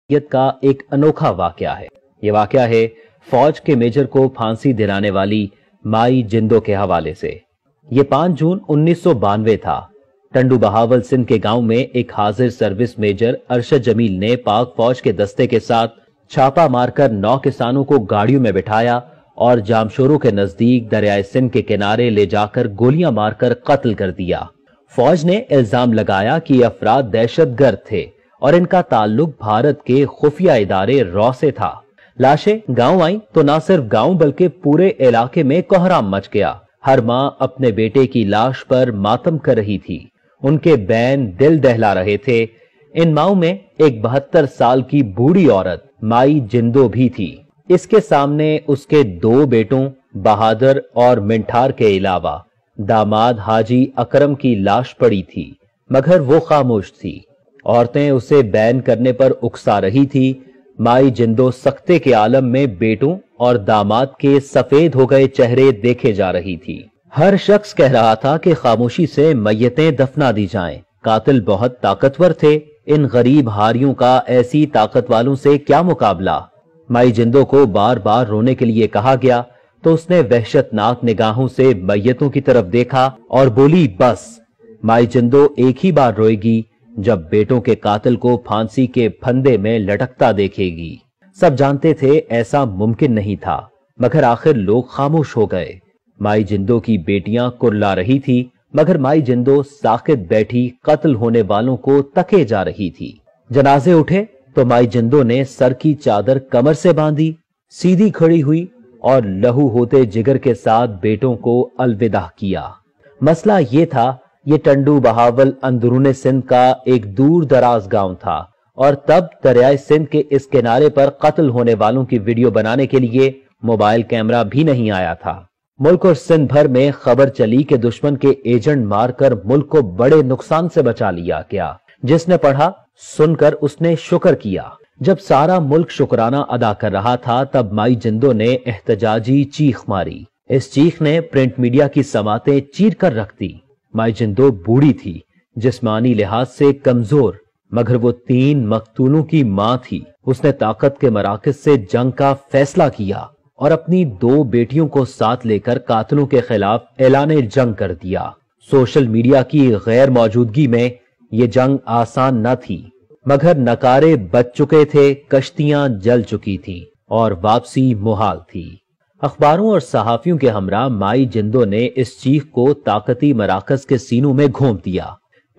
شخصیت کا ایک انوکھا واقعہ ہے۔ یہ واقعہ ہے فوج کے میجر کو پھانسی دلانے والی مائی جندو کے حوالے سے۔ یہ 5 جون 1992 تھا۔ ٹنڈو بہاول سندھ کے گاؤں میں ایک حاضر سروس میجر ارشد جمیل نے پاک فوج کے دستے کے ساتھ چھاپا مار کر 9 کسانوں کو گاڑیوں میں بٹھایا اور جامشورو کے نزدیک دریائے سندھ کے کنارے لے جا کر گولیاں مار کر قتل کر دیا۔ فوج نے الزام لگایا کہ یہ افراد دہشت گرد تھے اور ان کا تعلق بھارت کے خفیہ ادارے را سے تھا۔ لاشیں گاؤں آئیں تو نہ صرف گاؤں بلکہ پورے علاقے میں کوہرام مچ گیا۔ ہر ماں اپنے بیٹے کی لاش پر ماتم کر رہی تھی۔ ان کے بین دل دہلا رہے تھے۔ ان ماؤں میں ایک 72 سال کی بوڑھی عورت مائی جندو بھی تھی۔ اس کے سامنے اس کے 2 بیٹوں بہادر اور منٹھار کے علاوہ داماد حاجی اکرم کی لاش پڑی تھی، مگر وہ خاموش تھی۔ عورتیں اسے بین کرنے پر اکسا رہی تھی۔ مائی جندو سکتے کے عالم میں بیٹوں اور داماد کے سفید ہو گئے چہرے دیکھے جا رہی تھی۔ ہر شخص کہہ رہا تھا کہ خاموشی سے میتیں دفنا دی جائیں۔ قاتل بہت طاقتور تھے۔ ان غریب ہاریوں کا ایسی طاقت والوں سے کیا مقابلہ؟ مائی جندو کو بار بار رونے کے لیے کہا گیا تو اس نے وحشتناک نگاہوں سے میتوں کی طرف دیکھا اور بولی، بس۔ مائی جندو ایک ہی بار روئے گی جب بیٹوں کے قاتل کو پھانسی کے پھندے میں لٹکتا دیکھے گی۔ سب جانتے تھے ایسا ممکن نہیں تھا، مگر آخر لوگ خاموش ہو گئے۔ مائی جندو کی بیٹیاں کرلا رہی تھی، مگر مائی جندو ساکت بیٹھی قتل ہونے والوں کو تکے جا رہی تھی۔ جنازے اٹھے تو مائی جندو نے سر کی چادر کمر سے باندھی، سیدھی کھڑی ہوئی اور لہو ہوتے جگر کے ساتھ بیٹوں کو الوداع کیا۔ مسئلہ یہ تھا، یہ ٹنڈو بہاول اندرون سندھ کا ایک دور دراز گاؤں تھا اور تب دریائے سندھ کے اس کنارے پر قتل ہونے والوں کی ویڈیو بنانے کے لیے موبائل کیمرہ بھی نہیں آیا تھا۔ ملک اور سندھ بھر میں خبر چلی کہ دشمن کے ایجنٹ مار کر ملک کو بڑے نقصان سے بچا لیا گیا۔ جس نے پڑھا، سن کر اس نے شکر کیا۔ جب سارا ملک شکرانہ ادا کر رہا تھا تب مائی جندو نے احتجاجی چیخ ماری۔ اس چیخ نے پرنٹ میڈیا کی سماعتیں چیر کر رکھ دی۔ مائی جندو بوڑھی تھی، جسمانی لحاظ سے کمزور، مگر وہ 3 مقتولوں کی ماں تھی۔ اس نے طاقت کے مراکز سے جنگ کا فیصلہ کیا اور اپنی 2 بیٹیوں کو ساتھ لے کر قاتلوں کے خلاف اعلان جنگ کر دیا۔ سوشل میڈیا کی غیر موجودگی میں یہ جنگ آسان نہ تھی، مگر نکارے بچ چکے تھے، کشتیاں جل چکی تھیں اور واپسی محال تھی۔ اخباروں اور صحافیوں کے ہمراہ مائی جندو نے اس چیخ کو طاقتی مراکز کے سینوں میں گھونپ دیا۔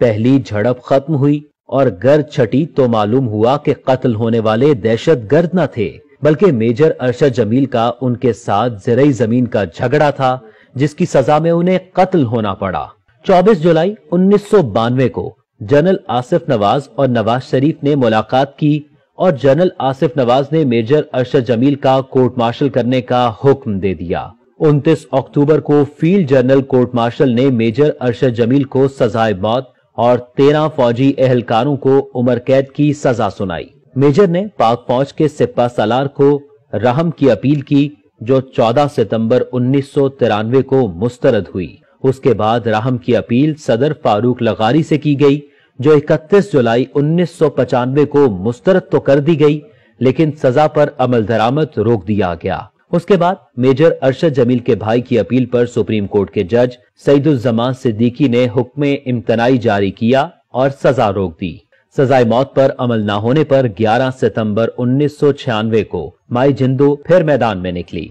پہلی جھڑپ ختم ہوئی اور گر چھٹی تو معلوم ہوا کہ قتل ہونے والے دہشت گرد نہ تھے، بلکہ میجر ارشد جمیل کا ان کے ساتھ زرعی زمین کا جھگڑا تھا، جس کی سزا میں انہیں قتل ہونا پڑا۔ 24 جولائی 1992 کو جنرل آصف نواز اور نواز شریف نے ملاقات کی اور جنرل آصف نواز نے میجر ارشد جمیل کا کورٹ مارشل کرنے کا حکم دے دیا۔ 29 اکتوبر کو فیلڈ جنرل کورٹ مارشل نے میجر ارشد جمیل کو سزائے موت اور 13 فوجی اہلکاروں کو عمر قید کی سزا سنائی۔ میجر نے پاک فوج کے سپہ سالار کو رحم کی اپیل کی، جو 14 ستمبر 1993 کو مسترد ہوئی۔ اس کے بعد رحم کی اپیل صدر فاروق لغاری سے کی گئی، جو 31 جولائی 1995 کو مسترد تو کر دی گئی، لیکن سزا پر عمل درآمد روک دیا گیا۔ اس کے بعد میجر ارشد جمیل کے بھائی کی اپیل پر سپریم کورٹ کے جج سعید الزمان صدیقی نے حکم امتناعی جاری کیا اور سزا روک دی۔ سزائے موت پر عمل نہ ہونے پر 11 ستمبر 1996 کو مائی جندو پھر میدان میں نکلی۔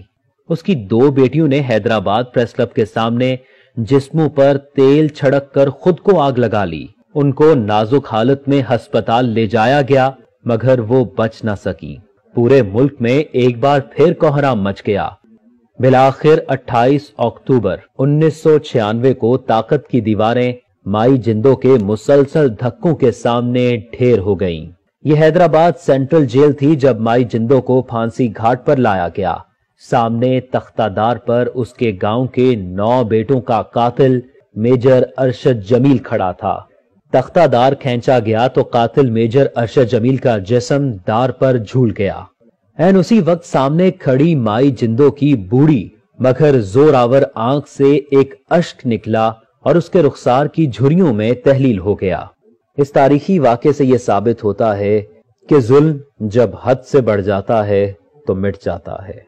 اس کی 2 بیٹیوں نے حیدرآباد پریس کلب کے سامنے جسموں پر تیل چھڑک کر خود کو آگ لگا لی۔ ان کو نازک حالت میں ہسپتال لے جایا گیا، مگر وہ بچ نہ سکی۔ پورے ملک میں ایک بار پھر کوہرام مچ گیا۔ بالآخر 28 اکتوبر 1996 کو طاقت کی دیواریں مائی جندو کے مسلسل دھکوں کے سامنے ڈھیر ہو گئیں۔ یہ حیدرآباد سینٹرل جیل تھی جب مائی جندو کو پھانسی گھاٹ پر لایا گیا۔ سامنے تختہ دار پر اس کے گاؤں کے 9 بیٹوں کا قاتل میجر ارشد جمیل کھڑا تھا۔ تختہ دار کھینچا گیا تو قاتل میجر ارشد جمیل کا جسم دار پر جھول گیا۔ این اسی وقت سامنے کھڑی مائی جندو کی بوڑھی مگر زور آور آنکھ سے ایک اشک نکلا اور اس کے رخسار کی جھریوں میں تحلیل ہو گیا۔ اس تاریخی واقعے سے یہ ثابت ہوتا ہے کہ ظلم جب حد سے بڑھ جاتا ہے تو مٹ جاتا ہے۔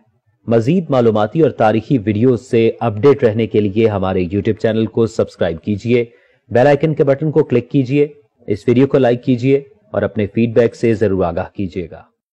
مزید معلوماتی اور تاریخی ویڈیوز سے اپڈیٹ رہنے کے لیے ہمارے یوٹیوب چینل کو سبسکرائب کیجئے، بیل آئیکن کے بٹن کو کلک کیجئے، اس ویڈیو کو لائک کیجئے اور اپنے فیڈ بیک سے ضرور آگاہ کیجئے گا۔